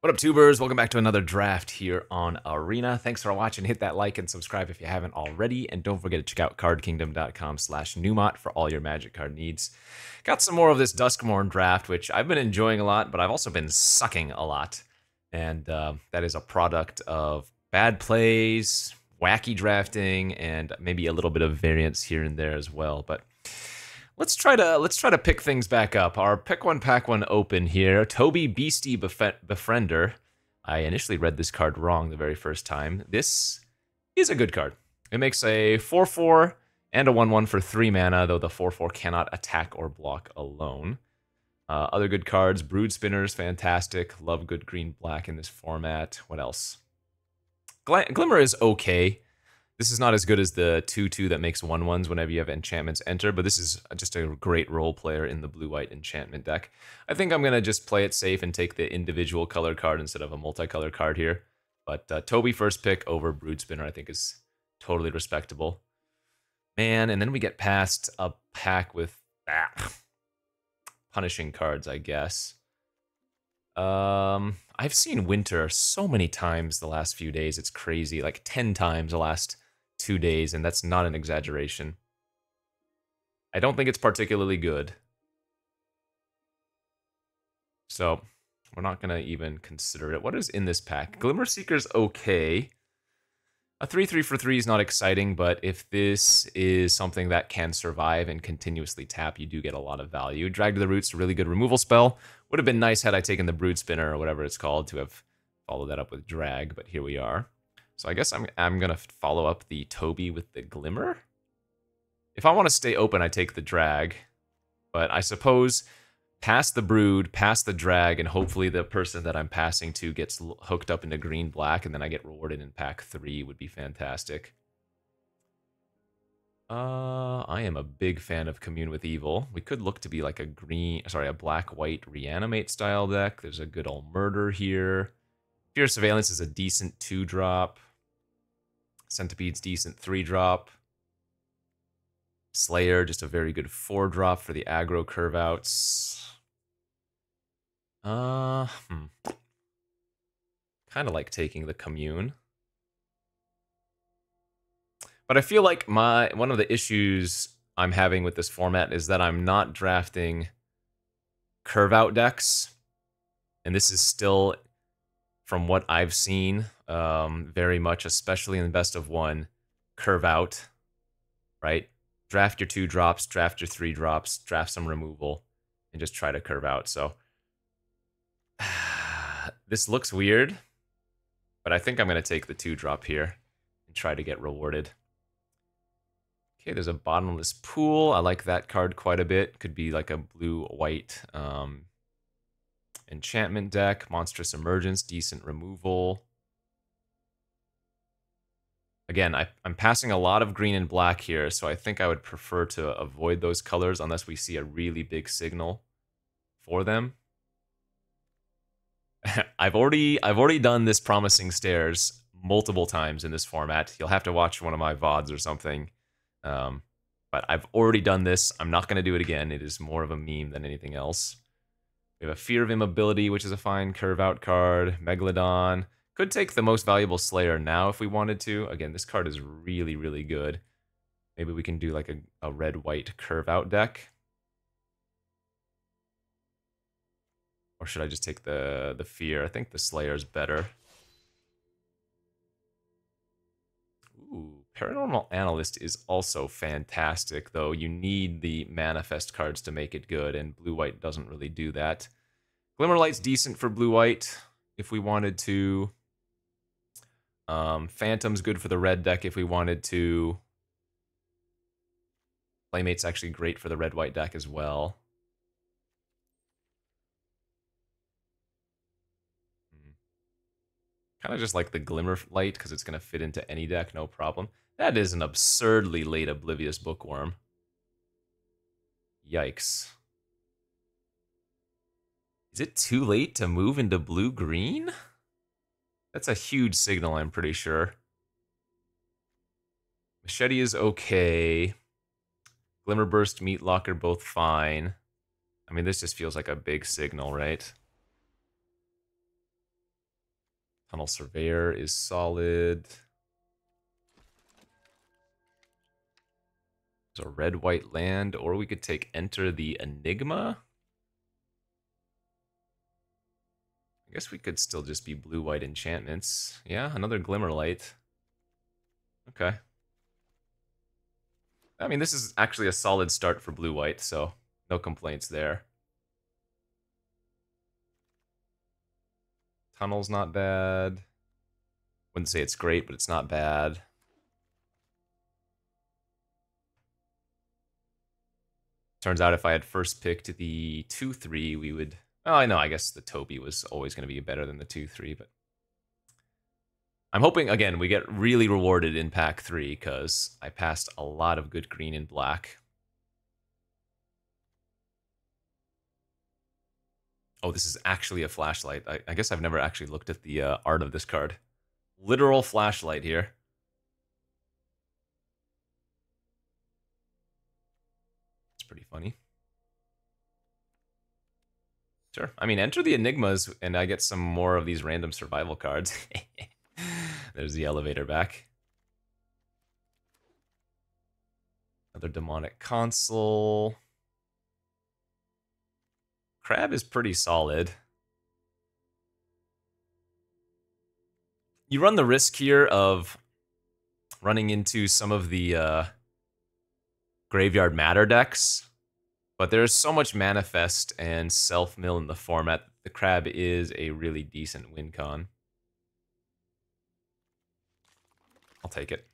What up, tubers? Welcome back to another draft here on Arena. Thanks for watching. Hit that like and subscribe if you haven't already. And don't forget to check out cardkingdom.com/Numot for all your Magic card needs. Got some more of this Duskmourn draft, which I've been enjoying a lot, but I've also been sucking a lot. And that is a product of bad plays, wacky drafting, and maybe a little bit of variance here and there as well. But let's try to pick things back up. Our pick one, pack one open here. Toby Beastie Befriender. I initially read this card wrong the very first time. This is a good card. It makes a 4/4 and a 1/1 for 3 mana, though the 4/4 cannot attack or block alone. Other good cards, Brood Spinner's fantastic. Love good green-black in this format. What else? Glimmer is okay. This is not as good as the 2/2 that makes 1/1s whenever you have enchantments enter, but this is just a great role player in the blue-white enchantment deck. I think I'm going to just play it safe and take the individual color card instead of a multicolor card here. But Toby first pick over Brood Spinner I think is totally respectable. Man, and then we get past a pack with punishing cards, I guess. I've seen Winter so many times the last few days, it's crazy. Like 10 times the last 2 days, and that's not an exaggeration. I don't think it's particularly good. So, we're not going to even consider it. What is in this pack? Glimmer Seeker's okay. A 3/3 for 3 is not exciting, but if this is something that can survive and continuously tap, you do get a lot of value. Drag to the Roots, a really good removal spell. Would have been nice had I taken the Brood Spinner or whatever it's called to have followed that up with Drag, but here we are. So I guess I'm going to follow up the Toby with the Glimmer. If I want to stay open, I take the Drag, but I suppose pass the Brood, pass the Drag, and hopefully the person that I'm passing to gets hooked up into green-black, and then I get rewarded in pack 3 would be fantastic. I am a big fan of Commune with Evil. We could look to be like a black-white reanimate style deck. There's a good old Murder here. Fear Surveillance is a decent 2-drop. Centipede's decent 3-drop. Slayer, just a very good 4-drop for the aggro curve outs. Kind of like taking the Commune. But I feel like one of the issues I'm having with this format is that I'm not drafting curve out decks. And this is still, from what I've seen, very much, especially in best of 1, curve out, right? Draft your 2-drops, draft your 3-drops, draft some removal, and just try to curve out. So this looks weird, but I think I'm going to take the 2-drop here and try to get rewarded. Okay, there's a Bottomless Pool. I like that card quite a bit. Could be like a blue-white enchantment deck. Monstrous Emergence, decent removal. Again, I'm passing a lot of green and black here, so I think I would prefer to avoid those colors unless we see a really big signal for them. I've already done this Promising Stairs multiple times in this format. You'll have to watch one of my VODs or something. But I've already done this. I'm not going to do it again. It is more of a meme than anything else. We have a Fear of Immobility, which is a fine curve-out card. Megalodon. Could take the most valuable Slayer now if we wanted to. Again, this card is really, really good. Maybe we can do like a red-white curve-out deck. Or should I just take the Fear? I think the Slayer is better. Ooh, Paranormal Analyst is also fantastic, though you need the Manifest cards to make it good, and blue-white doesn't really do that. Glimmerlight's decent for blue-white if we wanted to. Phantom's good for the red deck if we wanted to. Playmate's actually great for the red-white deck as well. Kind of just like the Glimmerlight because it's going to fit into any deck, no problem. That is an absurdly late Oblivious Bookworm. Yikes. Is it too late to move into blue-green? That's a huge signal, I'm pretty sure. Machete is okay. Glimmerburst, Meat Locker, both fine. I mean, this just feels like a big signal, right? Tunnel Surveyor is solid. There's a red-white land, or we could take Enter the Enigma. I guess we could still just be blue-white enchantments. Yeah, another Glimmerlight. Okay. I mean, this is actually a solid start for blue-white, so no complaints there. Tunnel's not bad. Wouldn't say it's great, but it's not bad. Turns out if I had first picked the 2-3, we would... Oh, I know, I guess the Toby was always going to be better than the 2-3, but... I'm hoping, again, we get really rewarded in pack 3, because I passed a lot of good green and black. Oh, this is actually a flashlight. I guess I've never actually looked at the art of this card. Literal flashlight here. It's pretty funny. Sure. I mean, enter the Enigmas, and I get some more of these random survival cards. There's the elevator back. Another demonic console. Crab is pretty solid. You run the risk here of running into some of the Graveyard Matter decks, but there's so much Manifest and Self-Mill in the format. The Crab is a really decent win con. I'll take it.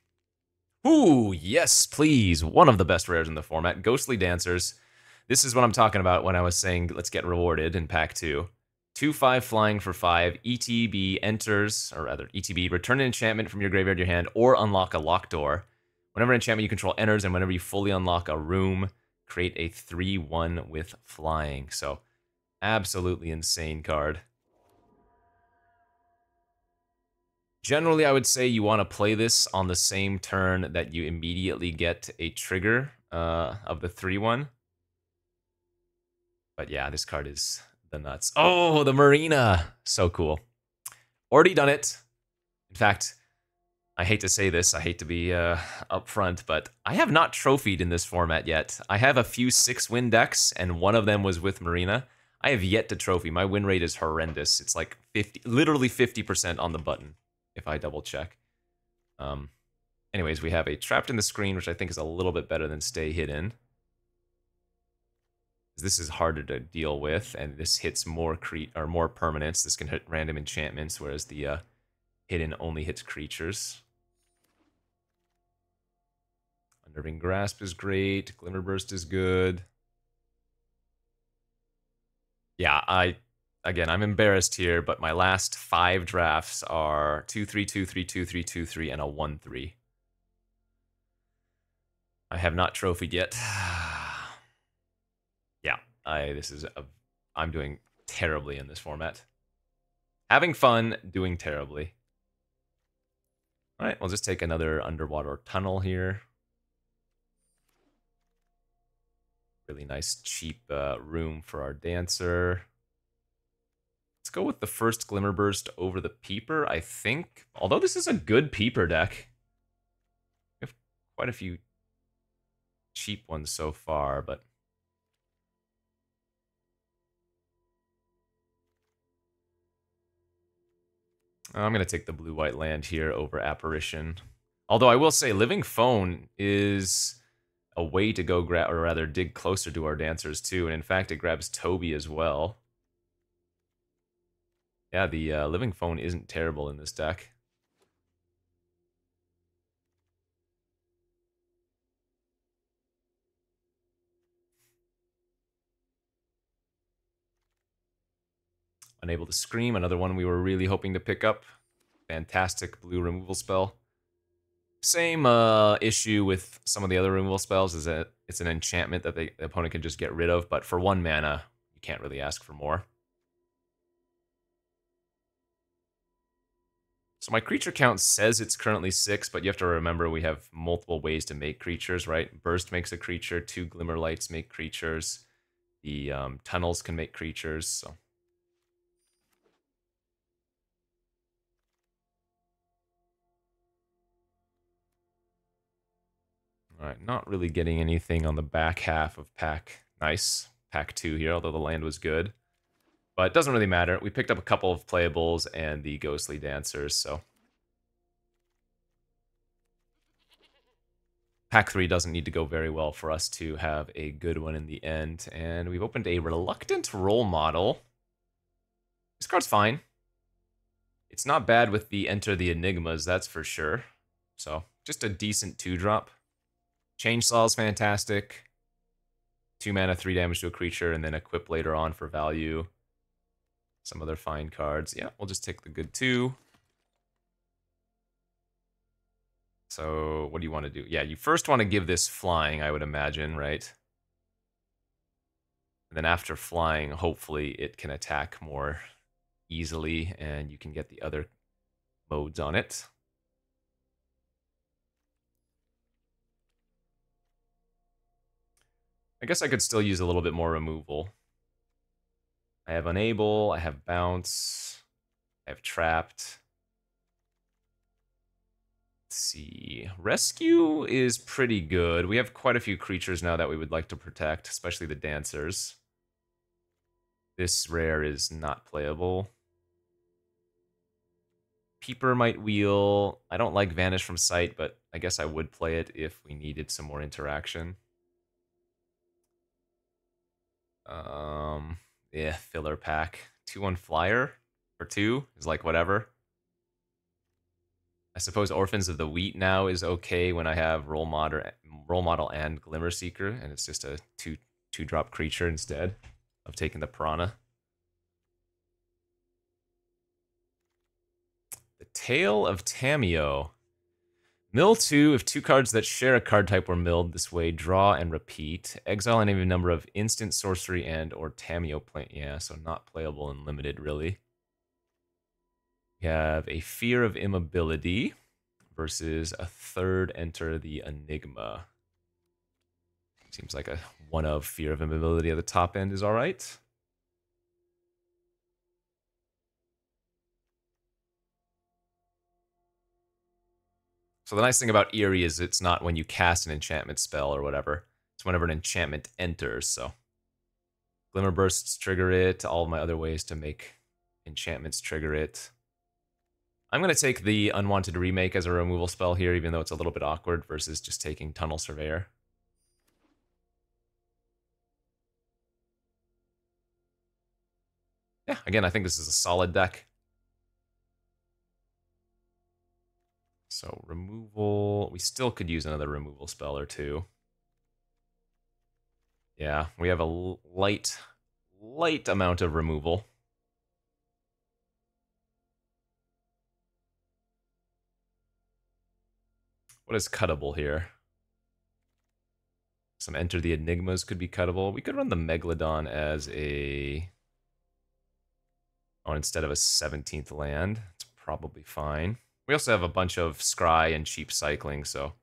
Ooh, yes, please. One of the best rares in the format. Ghostly Dancers. This is what I'm talking about when I was saying let's get rewarded in pack 2. 2/5 flying for 5. ETB enters, or rather, ETB, return an enchantment from your graveyard to your hand or unlock a locked door. Whenever an enchantment you control enters and whenever you fully unlock a room, create a 3/1 with flying. So, absolutely insane card. Generally, I would say you want to play this on the same turn that you immediately get a trigger of the 3/1. But yeah, this card is the nuts. Oh, the Marina! So cool. Already done it. In fact, I hate to say this, I hate to be upfront, but I have not trophied in this format yet. I have a few 6-win decks, and one of them was with Marina. I have yet to trophy. My win rate is horrendous. It's like 50, literally 50% on the button, if I double check. Anyways, we have a Trapped in the Screen, which I think is a little bit better than Stay Hidden. This is harder to deal with, and this hits more more permanents. This can hit random enchantments, whereas the Hidden only hits creatures. Unnerving Grasp is great. Glimmerburst is good. Yeah, again, I'm embarrassed here, but my last 5 drafts are 2-3, 2-3, 2-3, 2-3, and a 1-3. I have not trophied yet. Yeah, I'm doing terribly in this format. Having fun, doing terribly. All right, we'll just take another underwater tunnel here. Really nice, cheap room for our dancer. Let's go with the first Glimmerburst over the Peeper, I think. Although this is a good Peeper deck. We have quite a few cheap ones so far, but... I'm going to take the blue-white land here over Apparition. Although I will say, Living Phone is a way to go grab, or rather dig closer to our dancers too, and in fact it grabs Toby as well. Yeah, the Living Phone isn't terrible in this deck. Unable to Scream, another one we were really hoping to pick up. Fantastic blue removal spell. Same issue with some of the other removal spells, is that it's an enchantment that the opponent can just get rid of, but for 1 mana, you can't really ask for more. So my creature count says it's currently 6, but you have to remember we have multiple ways to make creatures, right? Burst makes a creature, 2 Glimmerlights make creatures, the tunnels can make creatures, so... All right, not really getting anything on the back half of pack. Nice. Pack 2 here, although the land was good. But it doesn't really matter. We picked up a couple of playables and the Ghostly Dancers, so... Pack 3 doesn't need to go very well for us to have a good one in the end. And we've opened a Reluctant Role Model. This card's fine. It's not bad with the Enter the Enigmas, that's for sure. So, just a decent 2-drop. Chainsaw's fantastic. 2 mana, 3 damage to a creature, and then equip later on for value. Some other fine cards. Yeah, we'll just take the good 2. So, what do you want to do? Yeah, you first want to give this flying, I would imagine, right? And then after flying, hopefully it can attack more easily, and you can get the other modes on it. I guess I could still use a little bit more removal. I have Unable, I have Bounce, I have Trapped. Let's see. Rescue is pretty good. We have quite a few creatures now that we would like to protect, especially the Dancers. This rare is not playable. Peeper might wheel. I don't like Vanish from Sight, but I guess I would play it if we needed some more interaction. Yeah, filler pack. 2-1 flyer for 2 is like whatever. I suppose Orphans of the Wheat now is okay when I have Role Model and Glimmer Seeker, and it's just a 2-drop creature instead of taking the Piranha. The Tale of Tameo. Mill 2, if 2 cards that share a card type were milled this way, draw and repeat. Exile any number of instant, sorcery, and or Tameo play. Yeah, so not playable and limited, really. We have a Fear of Immobility versus a 3rd Enter the Enigma. Seems like a 1 of Fear of Immobility at the top end is alright. So the nice thing about Eerie is it's not when you cast an enchantment spell or whatever. It's whenever an enchantment enters, so. Glimmer Bursts trigger it. All of my other ways to make enchantments trigger it. I'm going to take the Unwanted Remake as a removal spell here, even though it's a little bit awkward, versus just taking Tunnel Surveyor. Yeah, again, I think this is a solid deck. So removal, we still could use another removal spell or 2. Yeah, we have a light amount of removal. What is cuttable here? Some Enter the Enigmas could be cuttable. We could run the Megalodon as a... Oh, instead of a 17th land. It's probably fine. We also have a bunch of Scry and cheap cycling, so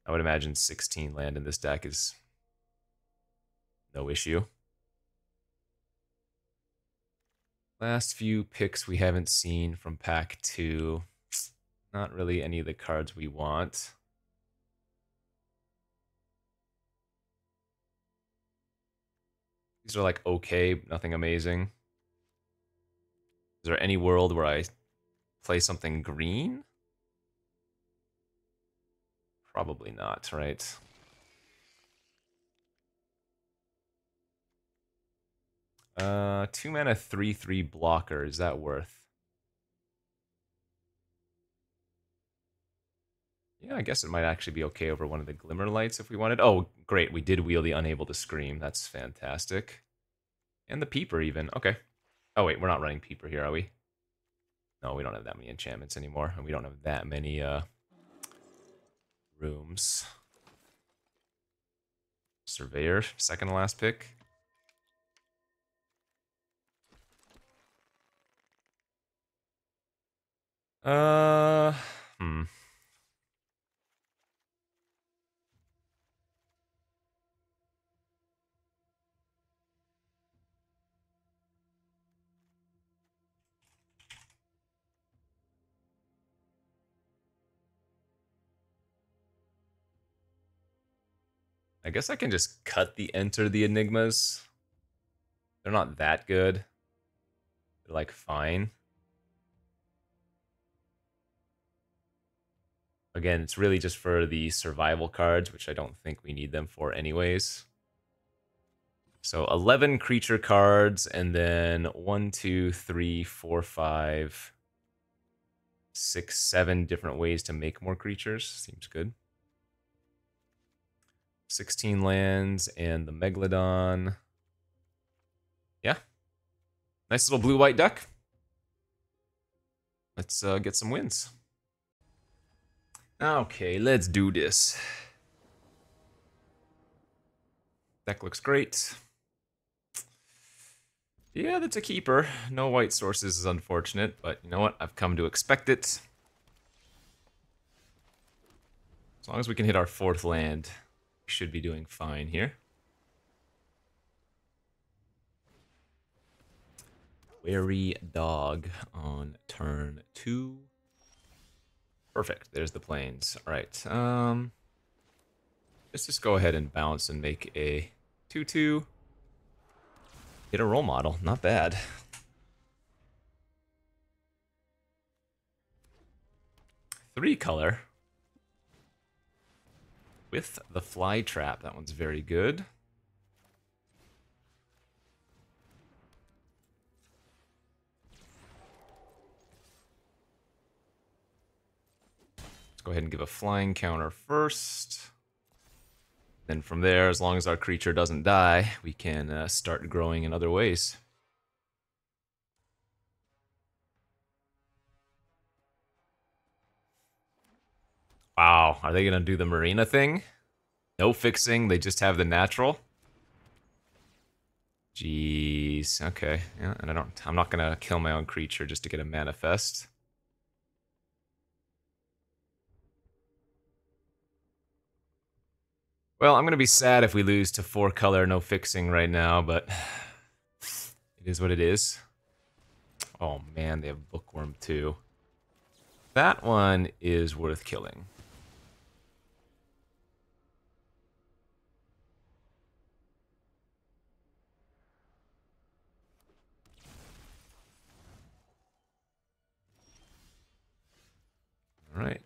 I would imagine 16 land in this deck is no issue. Last few picks we haven't seen from pack 2. Not really any of the cards we want. These are like okay, nothing amazing. Is there any world where I play something green? Probably not, right? 2 mana 3/3 blocker, is that worth? Yeah, I guess it might actually be okay over one of the Glimmer Lights if we wanted. Oh, great, we did wheel the Unable to Scream. That's fantastic. And the Peeper even, okay. Oh wait, we're not running Peeper here, are we? No, we don't have that many enchantments anymore, and we don't have that many rooms. Surveyor, second to last pick. Hmm. I guess I can just cut the enter the enigmas. They're not that good. They're like fine. Again, it's really just for the survival cards, which I don't think we need them for anyways. So 11 creature cards, and then 1, 2, 3, 4, 5, 6, 7 different ways to make more creatures. Seems good. 16 lands and the Megalodon. Yeah. Nice little blue-white duck. Let's get some wins. Okay, let's do this. Deck looks great. Yeah, that's a keeper. No white sources is unfortunate, but you know what? I've come to expect it. As long as we can hit our 4th land, we should be doing fine here. Wary Dog on turn 2. Perfect. There's the plains. All right. Let's just go ahead and bounce and make a 2/2. Get a role model. Not bad. Three color with the fly trap. That one's very good. Go ahead and give a flying counter first. Then from there, as long as our creature doesn't die, we can start growing in other ways. Wow, are they gonna do the Marina thing? No fixing, they just have the natural? Jeez, okay. Yeah, and I'm not gonna kill my own creature just to get a manifest. Well, I'm going to be sad if we lose to 4 color, no fixing right now, but it is what it is. Oh man, they have Bookworm too. That one is worth killing. All right.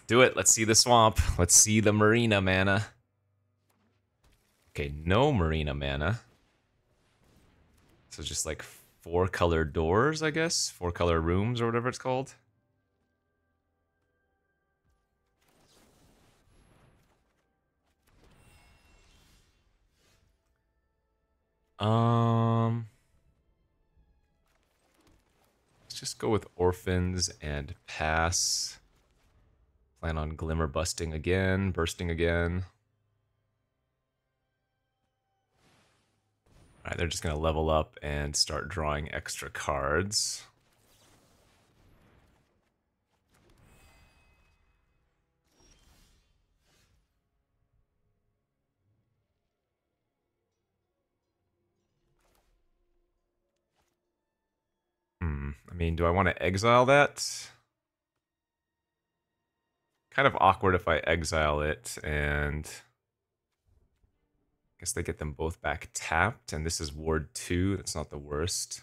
Do it. Let's see the swamp. Let's see the Marina mana. Okay, no Marina mana. So just like 4 color doors, I guess? 4 color rooms or whatever it's called. Let's just go with orphans and pass. Plan on glimmer bursting again. Alright, they're just gonna level up and start drawing extra cards. I mean, do I want to exile that? Kind of awkward if I exile it, and I guess they get them both back tapped, and this is Ward 2. That's not the worst.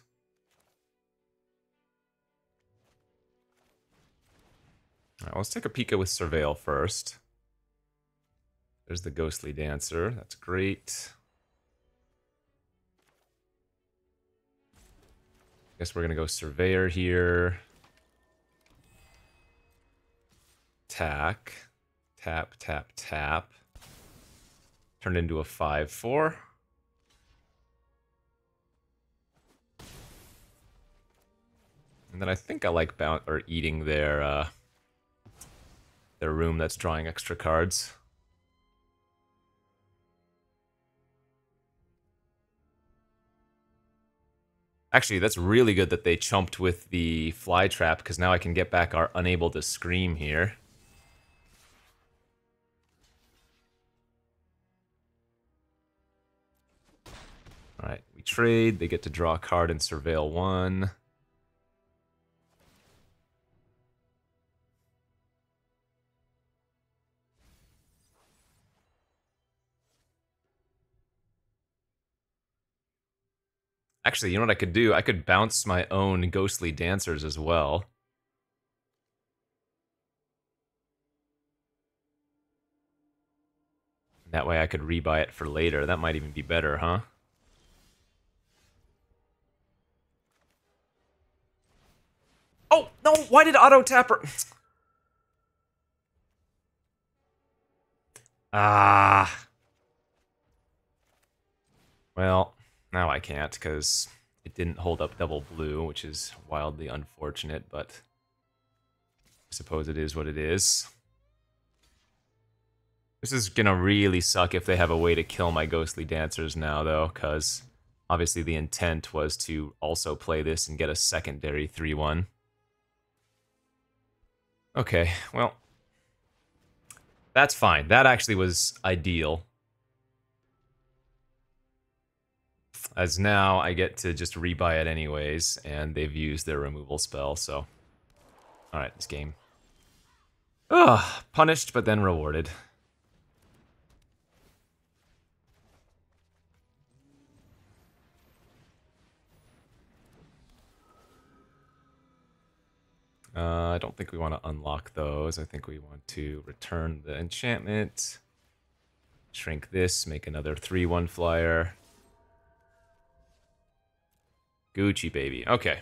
All right, let's take a peek with Surveil first. There's the Ghostly Dancer. That's great. Guess we're going to go Surveyor here. Attack. Tap, tap, tap. Turned into a 5/4. And then I think I like eating their room that's drawing extra cards. Actually, that's really good that they chumped with the fly trap, because now I can get back our unable to scream here. Alright, we trade. They get to draw a card and surveil one. Actually, you know what I could do? I could bounce my own Ghostly Dancers as well. That way I could rebuy it for later. That might even be better, huh? Oh, no! Why did Auto Tapper... Ah... Well, now I can't, because it didn't hold up double blue, which is wildly unfortunate, but I suppose it is what it is. This is gonna really suck if they have a way to kill my Ghostly Dancers now, though, because obviously the intent was to also play this and get a secondary 3-1. Okay, well, that's fine. That actually was ideal. As now, I get to just rebuy it anyways, and they've used their removal spell, so... Alright, this game. Ugh, punished, but then rewarded. I don't think we want to unlock those. I think we want to return the enchantment. Shrink this, make another 3-1 flyer. Gucci, baby. Okay.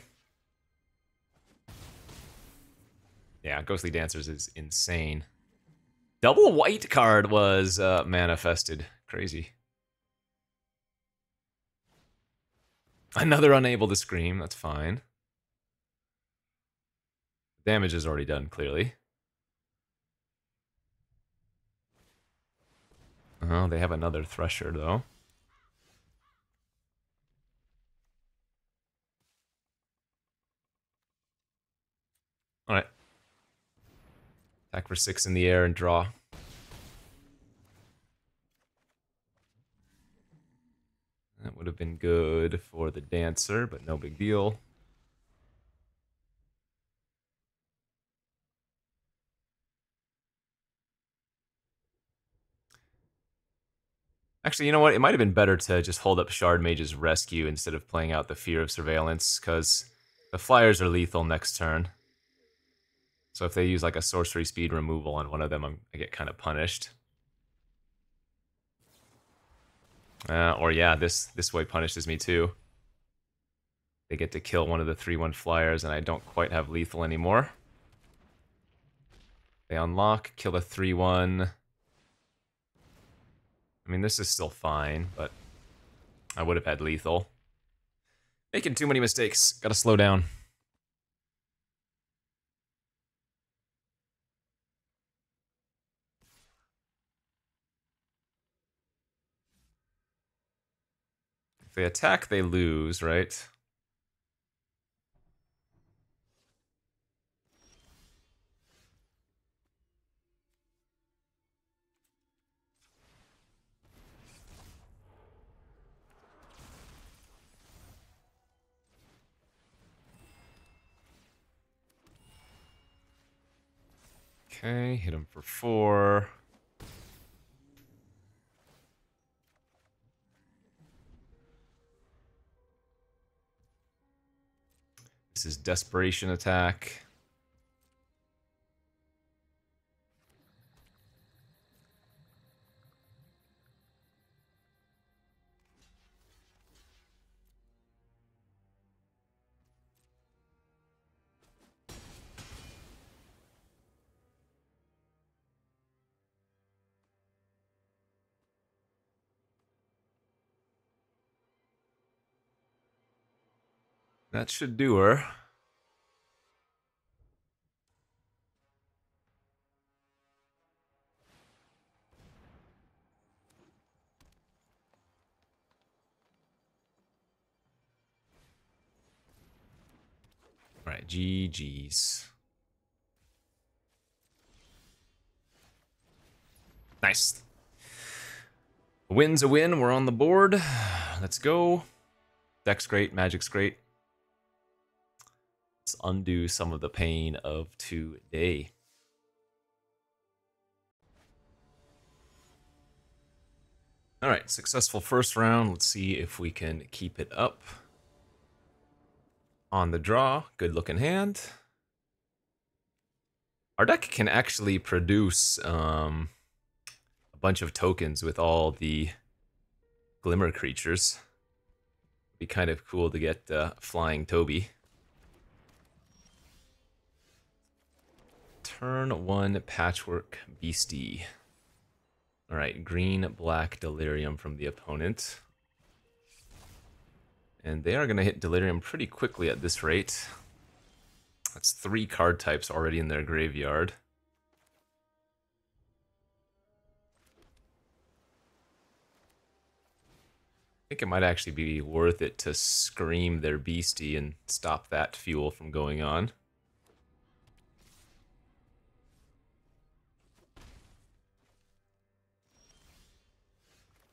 Yeah, Ghostly Dancers is insane. Double white card was manifested. Crazy. Another unable to scream. That's fine. Damage is already done, clearly. Oh, they have another Thresher, though. Alright. Attack for 6 in the air and draw. That would have been good for the Dancer, but no big deal. Actually, you know what? It might have been better to just hold up Shard Mage's Rescue instead of playing out the Fear of Surveillance, because the Flyers are lethal next turn. So if they use like a sorcery speed removal on one of them, I get kind of punished. Or yeah, this way punishes me too. They get to kill one of the 3-1 Flyers, and I don't quite have lethal anymore. They unlock, kill a 3-1. I mean, this is still fine, but I would have had lethal. Making too many mistakes. Gotta slow down. If they attack, they lose, right? Okay, hit him for 4. This is Desperation Attack. That should do her. right, GG's. Nice. A win's a win. We're on the board. Let's go. Deck's great. Magic's great. Let's undo some of the pain of today. All right, successful first round. Let's see if we can keep it up. On the draw, good looking hand. Our deck can actually produce a bunch of tokens with all the Glimmer creatures. It'd be kind of cool to get Flying Toby. Turn 1 Patchwork Beastie. Alright, green-black Delirium from the opponent. And they are going to hit Delirium pretty quickly at this rate. That's 3 card types already in their graveyard. I think it might actually be worth it to scream their Beastie and stop that fuel from going on.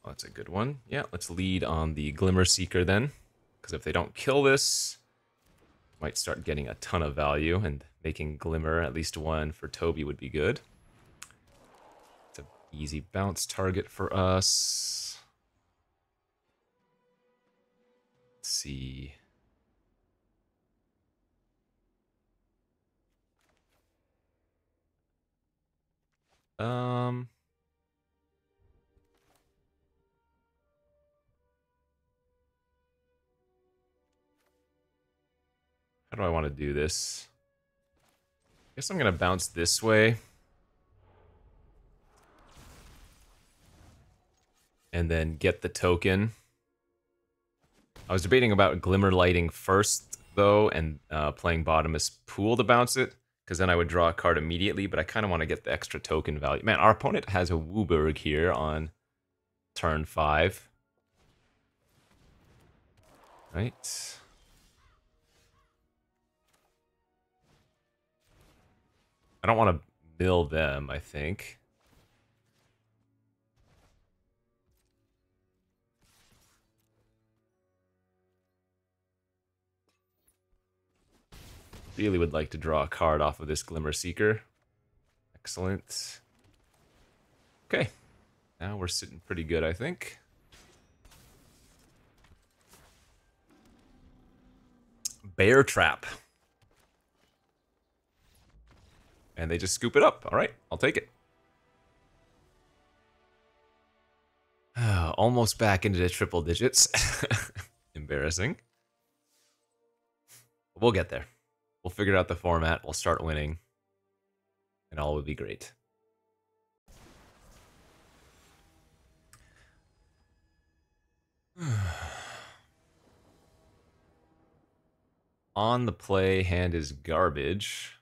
Oh, that's a good one. Yeah, let's lead on the Glimmer Seeker then. Because if they don't kill this, might start getting a ton of value, and making Glimmer at least 1 for Toby would be good. It's an easy bounce target for us. Let's see. How do I want to do this? I guess I'm going to bounce this way. And then get the token. I was debating about Glimmer Lighting first, though, and playing Bottomless Pool to bounce it, because then I would draw a card immediately, but I kind of want to get the extra token value. Man, our opponent has a Wooburg here on turn 5. Right. I don't want to mill them, I think. Really would like to draw a card off of this Glimmer Seeker. Excellent. Okay. Now we're sitting pretty good, I think. Bear Trap. And they just scoop it up. All right, I'll take it. Almost back into the triple digits. Embarrassing. We'll get there. We'll figure out the format. We'll start winning. And all will be great. On the play, hand is garbage.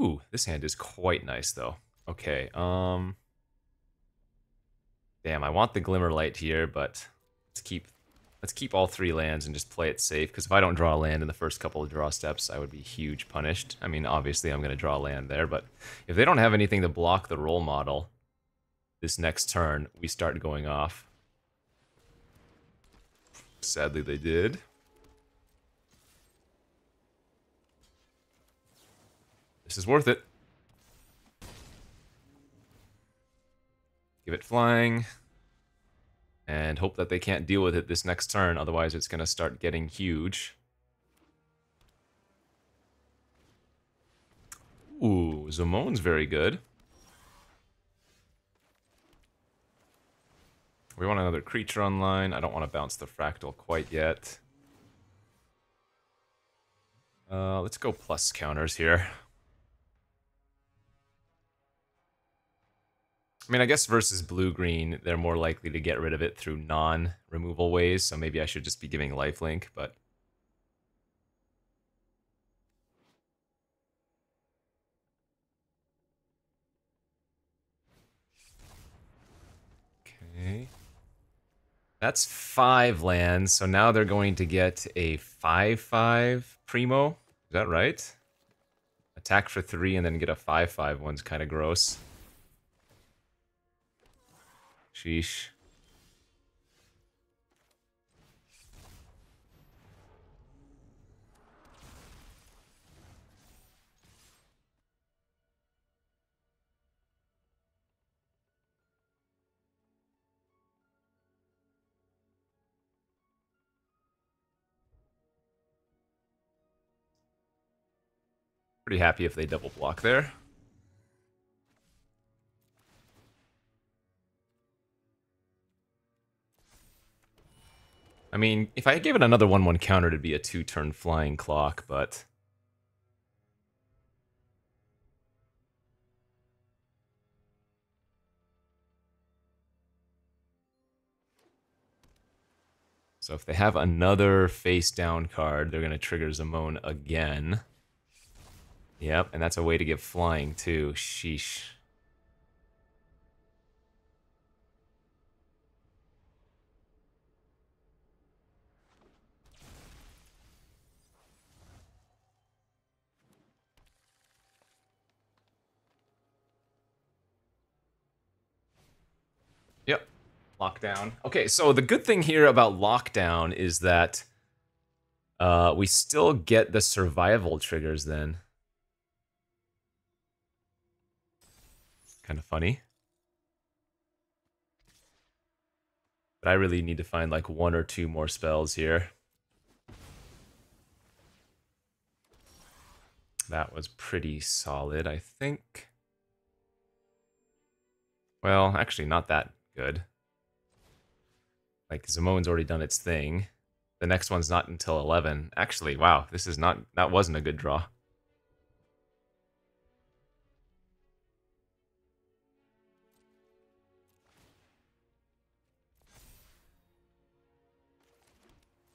Ooh, this hand is quite nice, though. Okay, damn, I want the Glimmer Light here, but let's keep all 3 lands and just play it safe, because if I don't draw a land in the first couple of draw steps, I would be huge punished. I mean, obviously I'm going to draw a land there, but if they don't have anything to block the role model this next turn, we start going off. Sadly, they did. This is worth it. Give it flying. And hope that they can't deal with it this next turn, otherwise it's going to start getting huge. Ooh, Zamon's very good. We want another creature online. I don't want to bounce the Fractal quite yet. Let's go plus counters here. I mean, I guess versus blue-green, they're more likely to get rid of it through non-removal ways, so maybe I should just be giving lifelink, but... Okay. That's 5 lands, so now they're going to get a 5/5 Primo. Is that right? Attack for 3 and then get a 5/5 one's kind of gross. Sheesh. Pretty happy if they double block there. I mean, if I gave it another 1/1 counter, it'd be a 2-turn flying clock, but... So if they have another face-down card, they're going to trigger Zimone again. Yep, and that's a way to get flying, too. Sheesh. Yep. Lockdown. Okay, so the good thing here about Lockdown is that we still get the survival triggers then. Kind of funny. But I really need to find like 1 or 2 more spells here. That was pretty solid, I think. Well, actually not that good. Like, Zimone's already done its thing. The next one's not until 11. Actually, wow, this is not... That wasn't a good draw.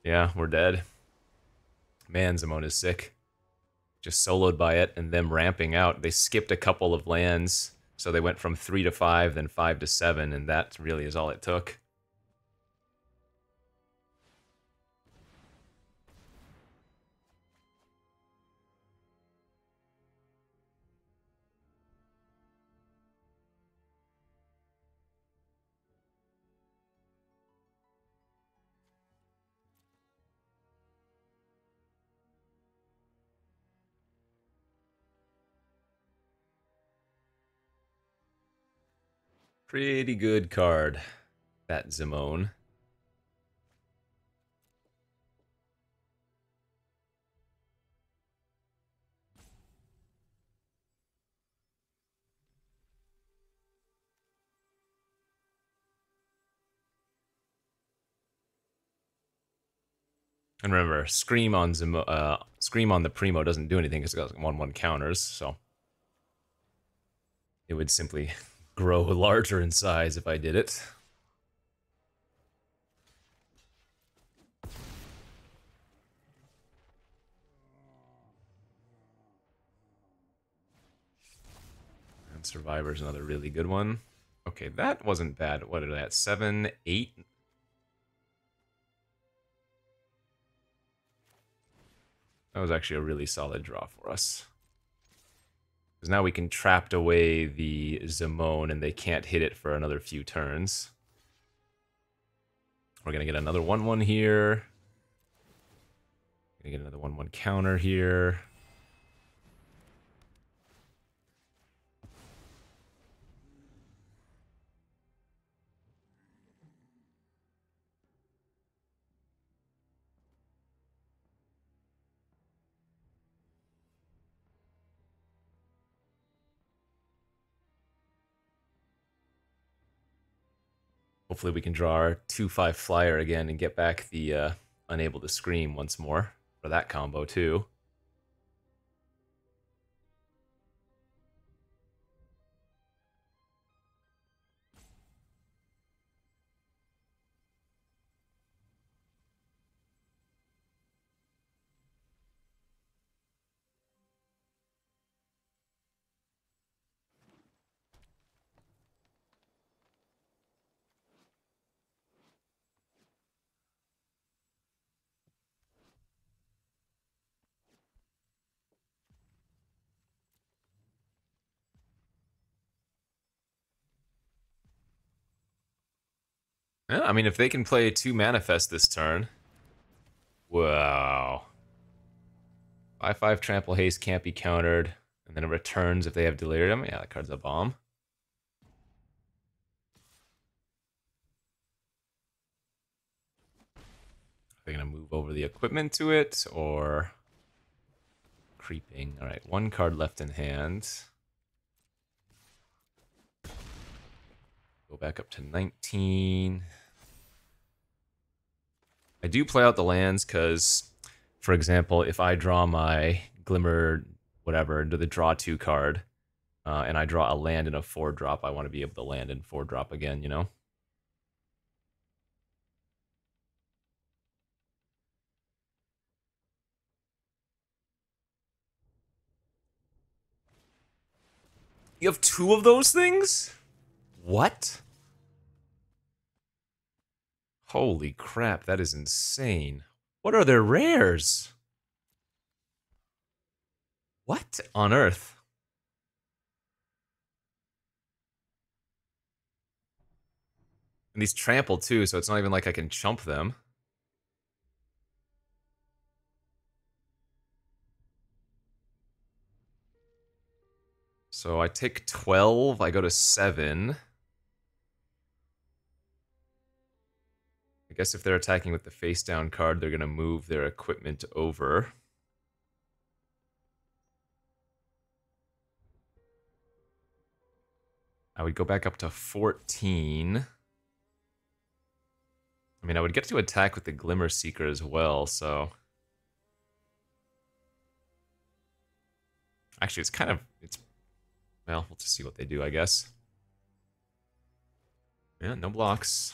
Yeah, we're dead. Man, Zimone is sick. Just soloed by it and them ramping out. They skipped a couple of lands, so they went from 3 to 5, then 5 to 7, and that really is all it took. Pretty good card, that Zimone. And remember, Scream on the Primo doesn't do anything because it got 1/1 counters, so it would simply grow larger in size if I did it. And Survivor's another really good one. Okay, that wasn't bad. What did I at 7, 8? That was actually a really solid draw for us. Because now we can trapped away the Zimone and they can't hit it for another few turns. We're going to get another 1/1 here. Going to get another 1/1 counter here. Hopefully we can draw our 2/5 flyer again and get back the unable to scream once more for that combo too. Yeah, I mean, if they can play 2 Manifest this turn... Wow. 5/5 Trample Haste can't be countered, and then it returns if they have Delirium. Yeah, that card's a bomb. Are they going to move over the equipment to it, or... Creeping. Alright, 1 card left in hand. Go back up to 19. I do play out the lands because, for example, if I draw my Glimmer, whatever, into the draw 2 card, and I draw a land in a 4-drop, I want to be able to land in 4-drop again, you know? You have 2 of those things? What? Holy crap, that is insane. What are their rares? What on earth? And these trample too, so it's not even like I can chump them. So I take 12, I go to 7. I guess if they're attacking with the face down card, they're going to move their equipment over. I would go back up to 14. I mean, I would get to attack with the Glimmer Seeker as well, so... Actually, it's kind of... Well, we'll just see what they do, I guess. Yeah, no blocks.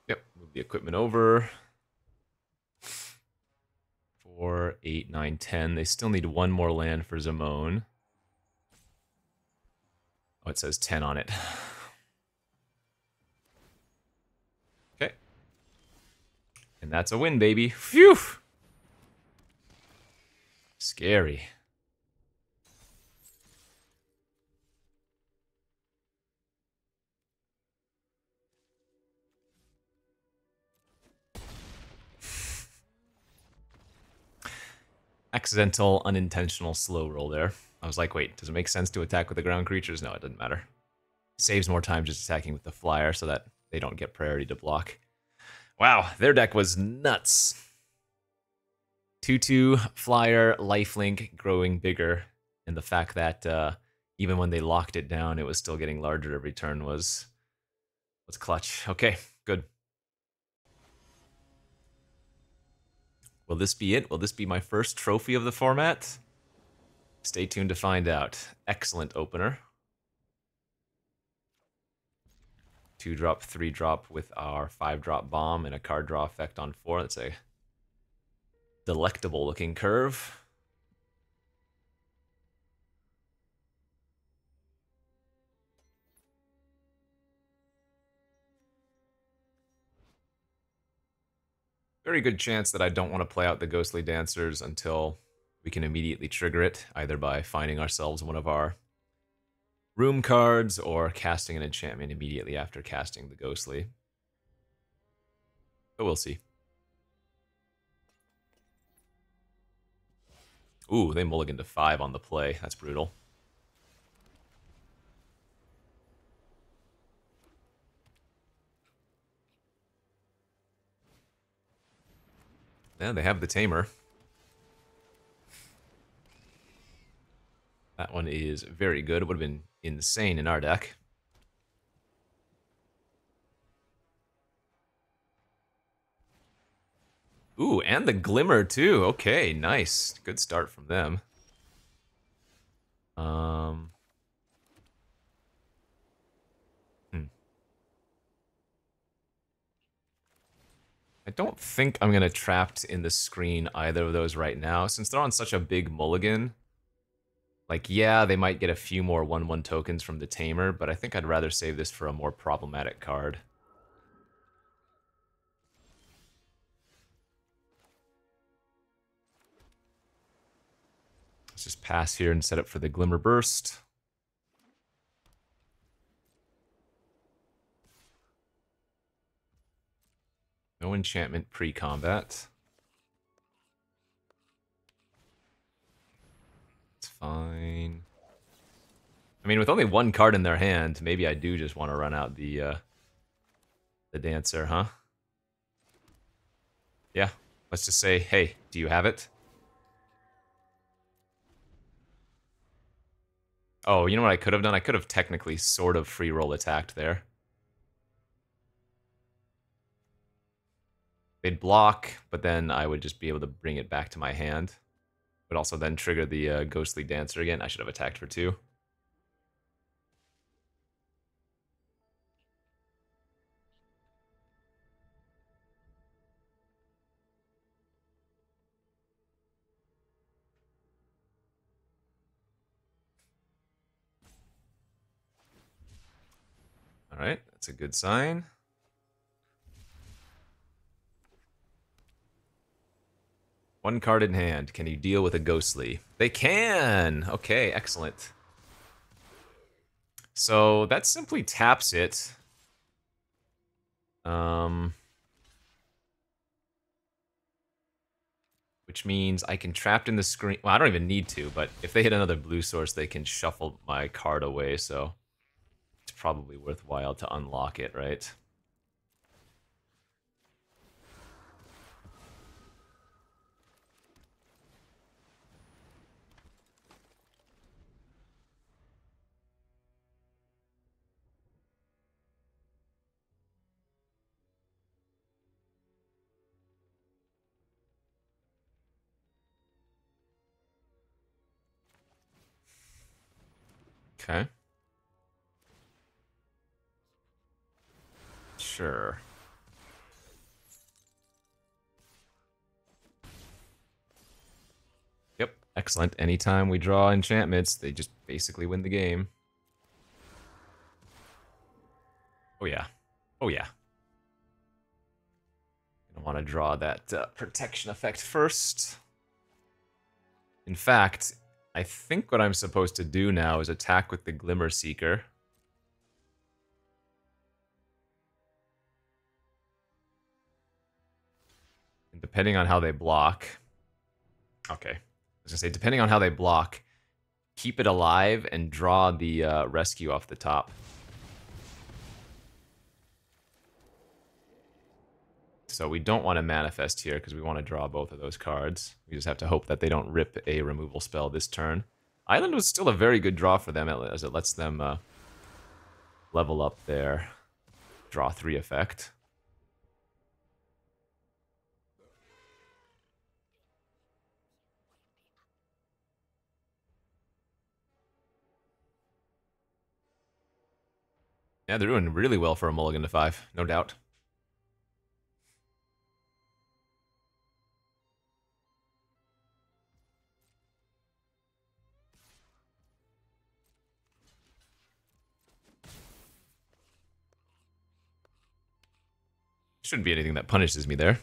Yep, move the equipment over. 4, 8, 9, 10. They still need 1 more land for Zamone. Oh, it says 10 on it. Okay. And that's a win, baby. Phew! Scary. Accidental, unintentional slow roll there. I was like, wait, does it make sense to attack with the ground creatures? No, it doesn't matter. Saves more time just attacking with the flyer so that they don't get priority to block. Wow, their deck was nuts. 2/2, flyer, lifelink, growing bigger. And the fact that even when they locked it down, it was still getting larger every turn was clutch. Okay, good. Will this be it? Will this be my first trophy of the format? Stay tuned to find out. Excellent opener. 2-drop, 3-drop with our 5-drop bomb and a card draw effect on 4. That's a delectable looking curve. Very good chance that I don't want to play out the Ghostly Dancers until we can immediately trigger it, either by finding ourselves one of our room cards or casting an enchantment immediately after casting the Ghostly. But we'll see. Ooh, they mulliganed to 5 on the play. That's brutal. Yeah, they have the Tamer. That one is very good. It would have been insane in our deck. Ooh, and the Glimmer too. Okay, nice. Good start from them. I don't think I'm going to Trapped in the Screen either of those right now. Since they're on such a big mulligan, like, yeah, they might get a few more 1/1 tokens from the Tamer, but I think I'd rather save this for a more problematic card. Let's just pass here and set up for the Glimmer Burst. No enchantment pre-combat. It's fine. I mean, with only one card in their hand, maybe I do just want to run out the Dancer, huh? Yeah. Let's just say, hey, do you have it? Oh, you know what I could have done? I could have technically sort of free roll attacked there. They'd block, but then I would just be able to bring it back to my hand. Would also then trigger the Ghostly Dancer again. I should have attacked for 2. Alright, that's a good sign. One card in hand. Can you deal with a Ghostly? They can! Okay, excellent. So that simply taps it. Which means I can Trapped in the Screen. Well, I don't even need to, but if they hit another blue source, they can shuffle my card away, so it's probably worthwhile to unlock it, right? Okay. Sure. Yep, excellent. Anytime we draw enchantments, they just basically win the game. Oh yeah. Oh yeah. I want to draw that protection effect first. In fact, I think what I'm supposed to do now is attack with the Glimmer Seeker. And depending on how they block... Okay. I was going to say, depending on how they block, keep it alive and draw the rescue off the top. So we don't want to manifest here because we want to draw both of those cards. We just have to hope that they don't rip a removal spell this turn. Island was still a very good draw for them as it lets them level up their draw 3 effect. Yeah, they're doing really well for a mulligan to 5, no doubt. Shouldn't be anything that punishes me there.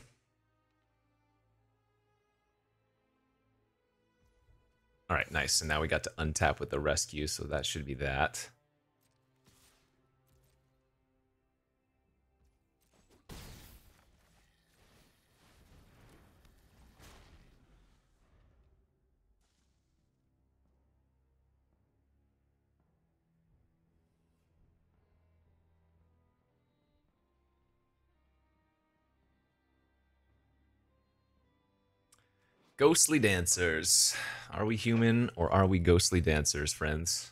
Alright, nice. And now we got to untap with the rescue, so that should be that. Ghostly dancers. Are we human or are we ghostly dancers, friends?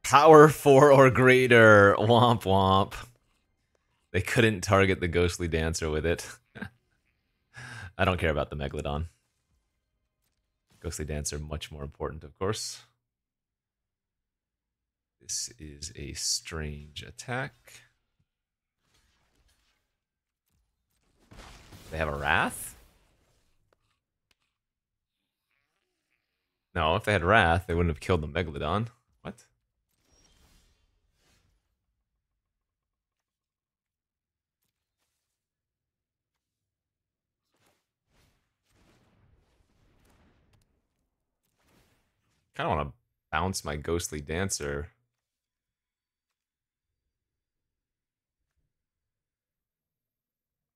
Power 4 or greater. Womp womp. They couldn't target the ghostly dancer with it. I don't care about the Megalodon. Ghostly dancer, much more important, of course. This is a strange attack. They have a Wrath? No, if they had Wrath, they wouldn't have killed the Megalodon. What? kind of want to bounce my Ghostly Dancer.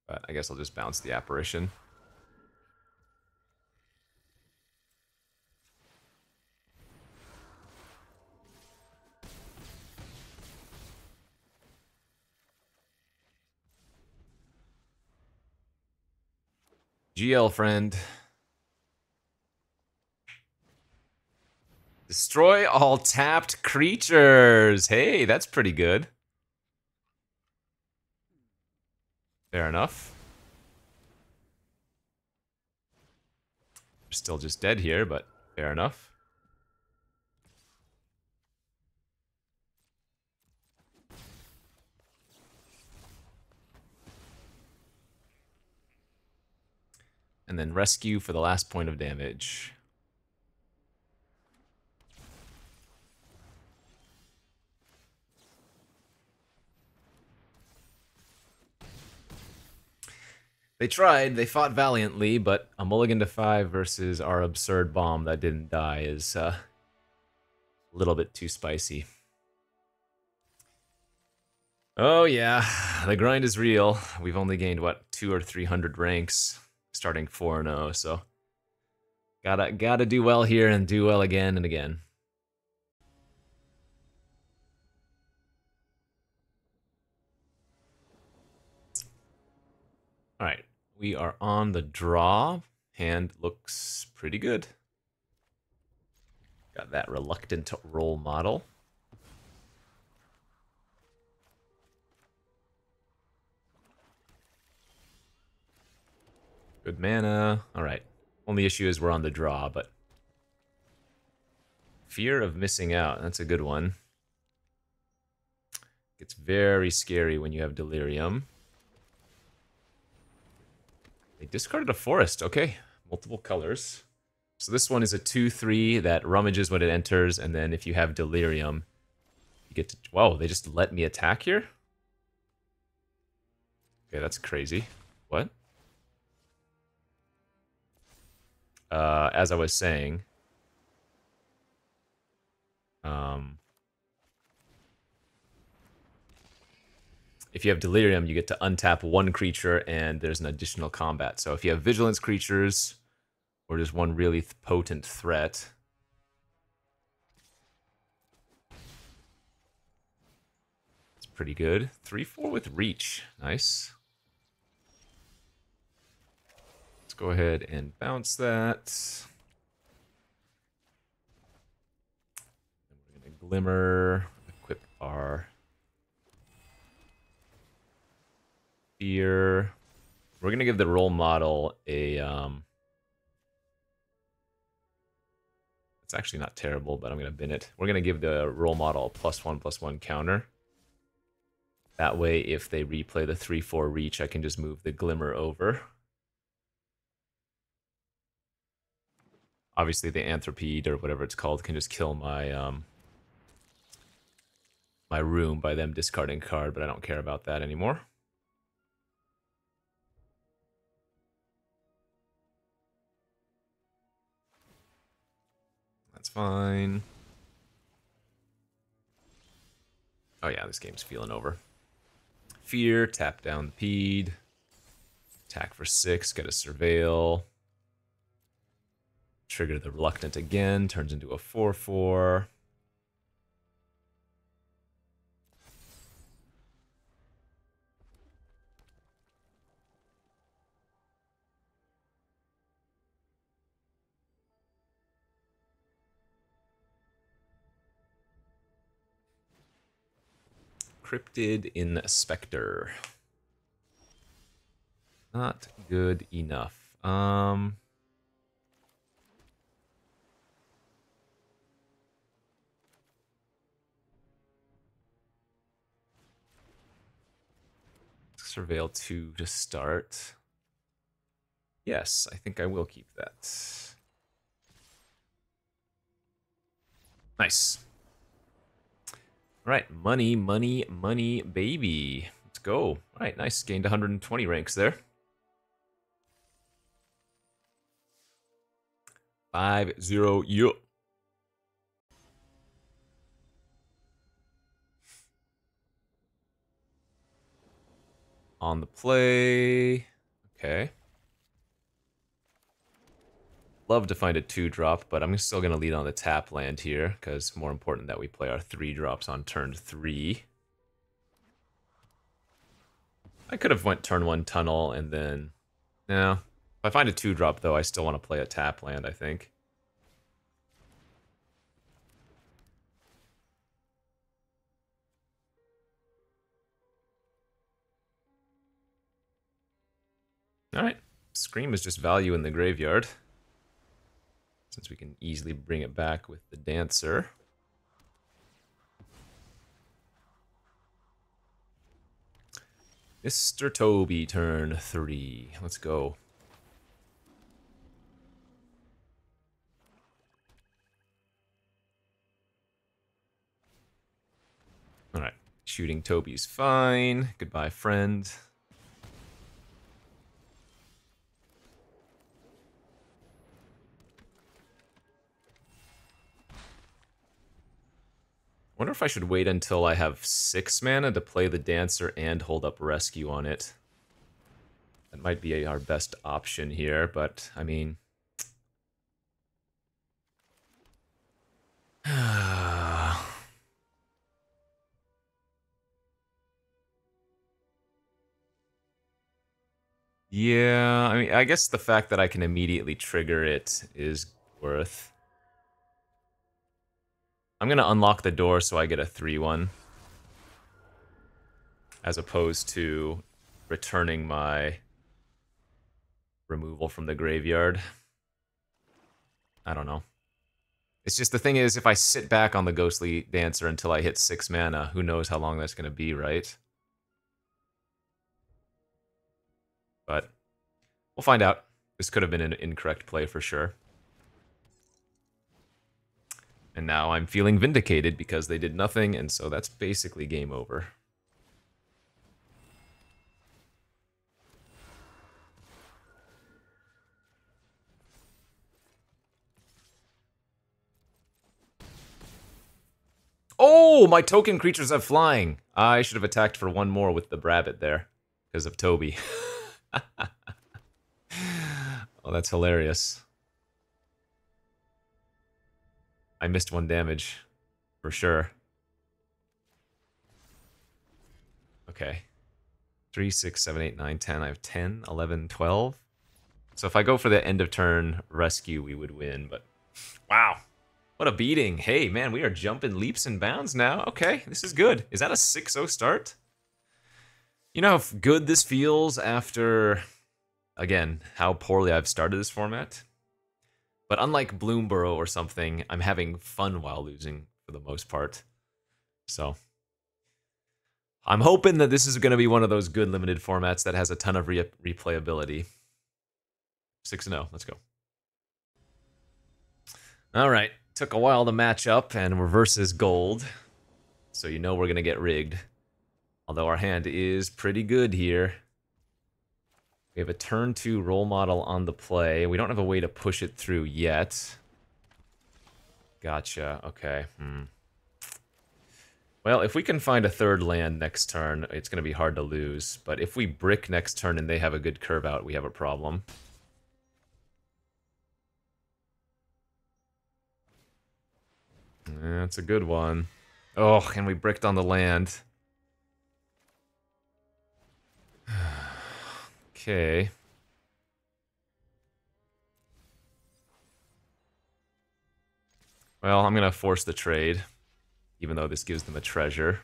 But I guess I'll just bounce the Apparition. GL friend. Destroy all tapped creatures. Hey, that's pretty good. Fair enough. We're still just dead here, but fair enough. And then rescue for the last point of damage. They tried, they fought valiantly, but a mulligan to 5 versus our absurd bomb that didn't die is a little bit too spicy. Oh yeah, the grind is real. We've only gained, what, 200 or 300 ranks, starting 4-0, so gotta do well here and do well again and again. All right, we are on the draw. Hand looks pretty good. Got that reluctant role model. Good mana. All right. Only issue is we're on the draw, but fear of missing out. That's a good one. It's very scary when you have Delirium. They discarded a forest. Okay, multiple colors. So this one is a 2/3 that rummages when it enters, and then if you have Delirium, you get to... Whoa, they just let me attack here? Okay, that's crazy. What? As I was saying... if you have Delirium, you get to untap one creature, and there's an additional combat. So if you have Vigilance creatures, or just one really potent threat... it's pretty good. 3/4 with Reach. Nice. Let's go ahead and bounce that. And we're going to Glimmer, equip our... Fear. We're gonna give the role model a it's actually not terrible, but I'm gonna bin it. We're gonna give the role model a +1/+1 counter. That way, if they replay the 3/4 reach, I can just move the Glimmer over. Obviously, the Anthropede or whatever it's called can just kill my my room by them discarding a card, but I don't care about that anymore. That's fine. Oh yeah, this game's feeling over. Fear, tap down the Pede. Attack for 6, get a Surveil. Trigger the Reluctant again, turns into a 4/4. Cryptid Inspector. Not good enough. Surveil 2 to start. Yes, I think I will keep that. Nice. All right, money, money, money, baby. Let's go. All right, nice. Gained 120 ranks there. 5-0, yo. on the play. Okay. Love to find a 2-drop, but I'm still going to lead on the tap land here, because more important that we play our 3-drops on turn 3. I could have went turn 1 tunnel, and then... No. If I find a 2-drop, though, I still want to play a tap land, I think. Alright. Scream is just value in the graveyard, since we can easily bring it back with the Dancer. Mr. Toby, turn 3. Let's go. Alright. Shooting Toby's fine. Goodbye, friend. I wonder if I should wait until I have 6 mana to play the Dancer and hold up Rescue on it. That might be our best option here, but, I mean... Yeah, I mean, I guess the fact that I can immediately trigger it is worth... I'm gonna unlock the door so I get a 3-1. As opposed to returning my removal from the graveyard. I don't know. It's just the thing is, if I sit back on the Ghostly Dancer until I hit 6 mana, who knows how long that's gonna be, right? But we'll find out. This could have been an incorrect play for sure. And now I'm feeling vindicated because they did nothing, and so that's basically game over. Oh, my token creatures have flying. I should have attacked for 1 more with the Brabbit there because of Toby. Oh, that's hilarious. I missed 1 damage, for sure. Okay. 3, 6, 7, 8, 9, 10. I have 10, 11, 12. So if I go for the end of turn rescue, we would win, but... Wow. What a beating. Hey, man, we are jumping leaps and bounds now. Okay, this is good. Is that a 6-0 start? You know how good this feels after, again, how poorly I've started this format? But unlike Bloomborough or something, I'm having fun while losing for the most part. So, I'm hoping that this is going to be one of those good limited formats that has a ton of replayability. 6-0, let's go. Alright, took a while to match up, and we're versus gold. So you know we're going to get rigged. Although our hand is pretty good here. We have a turn 2 role model on the play. We don't have a way to push it through yet. Gotcha, okay. Well, if we can find a 3rd land next turn, it's going to be hard to lose. But if we brick next turn and they have a good curve out, we have a problem. That's a good one. Oh, and we bricked on the land. Okay. Well, I'm gonna force the trade, even though this gives them a treasure.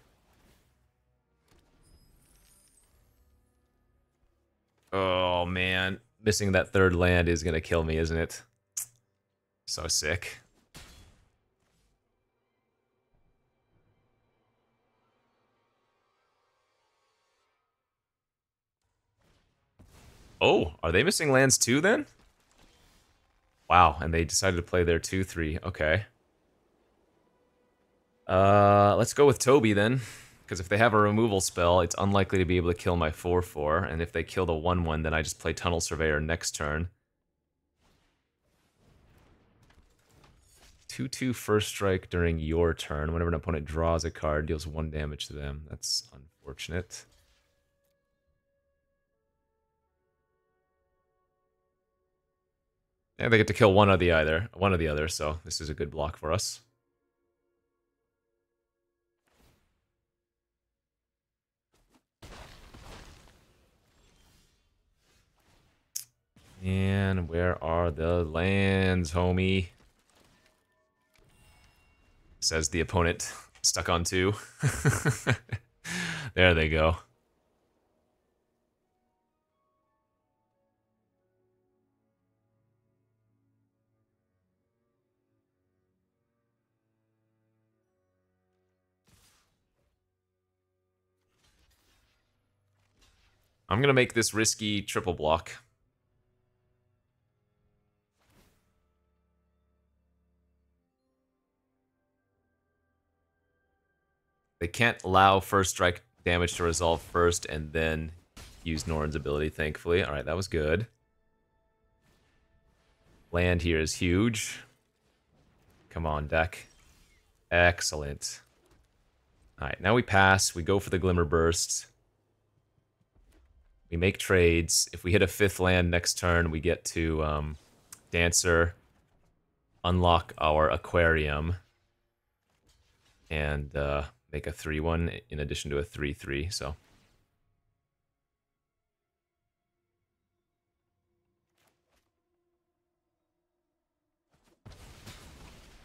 Oh, man. Missing that 3rd land is gonna kill me, isn't it? So sick. Oh, are they missing lands too, then? Wow, and they decided to play their 2-3. Okay. Let's go with Toby, then. Because if they have a removal spell, it's unlikely to be able to kill my 4-4. And if they kill the 1-1, then I just play Tunnel Surveyor next turn. 2-2 first strike during your turn. Whenever an opponent draws a card, deals 1 damage to them. That's unfortunate. Yeah, they get to kill one or the other, so this is a good block for us. And where are the lands, homie? Says the opponent, stuck on 2. There they go. I'm gonna make this risky triple block. They can't allow first strike damage to resolve first and then use Norn's ability, thankfully. Alright, that was good. Land here is huge. Come on, deck. Excellent. Alright, now we pass. We go for the Glimmer Burst. We make trades. If we hit a 5th land next turn, we get to Dancer, unlock our Aquarium, and make a 3-1 in addition to a 3-3, so.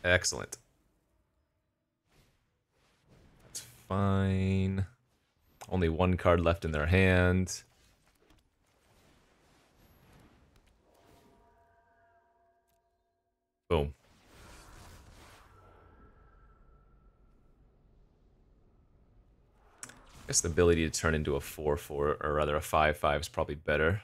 Excellent. That's fine. Only 1 card left in their hand. Boom. I guess the ability to turn into a 4-4, or rather a 5-5 is probably better.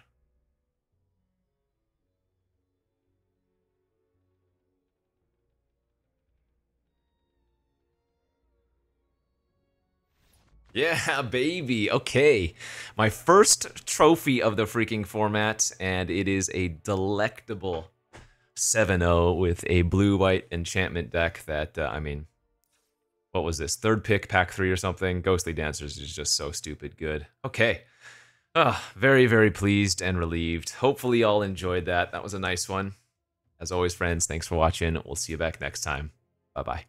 Yeah, baby. Okay. My first trophy of the freaking format, and it is a delectable 7-0 with a blue-white enchantment deck that, I mean, what was this? 3rd pick, pack 3 or something? Ghostly Dancers is just so stupid good. Okay. Very, very pleased and relieved. Hopefully y'all enjoyed that. That was a nice one. As always, friends, thanks for watching. We'll see you back next time. Bye-bye.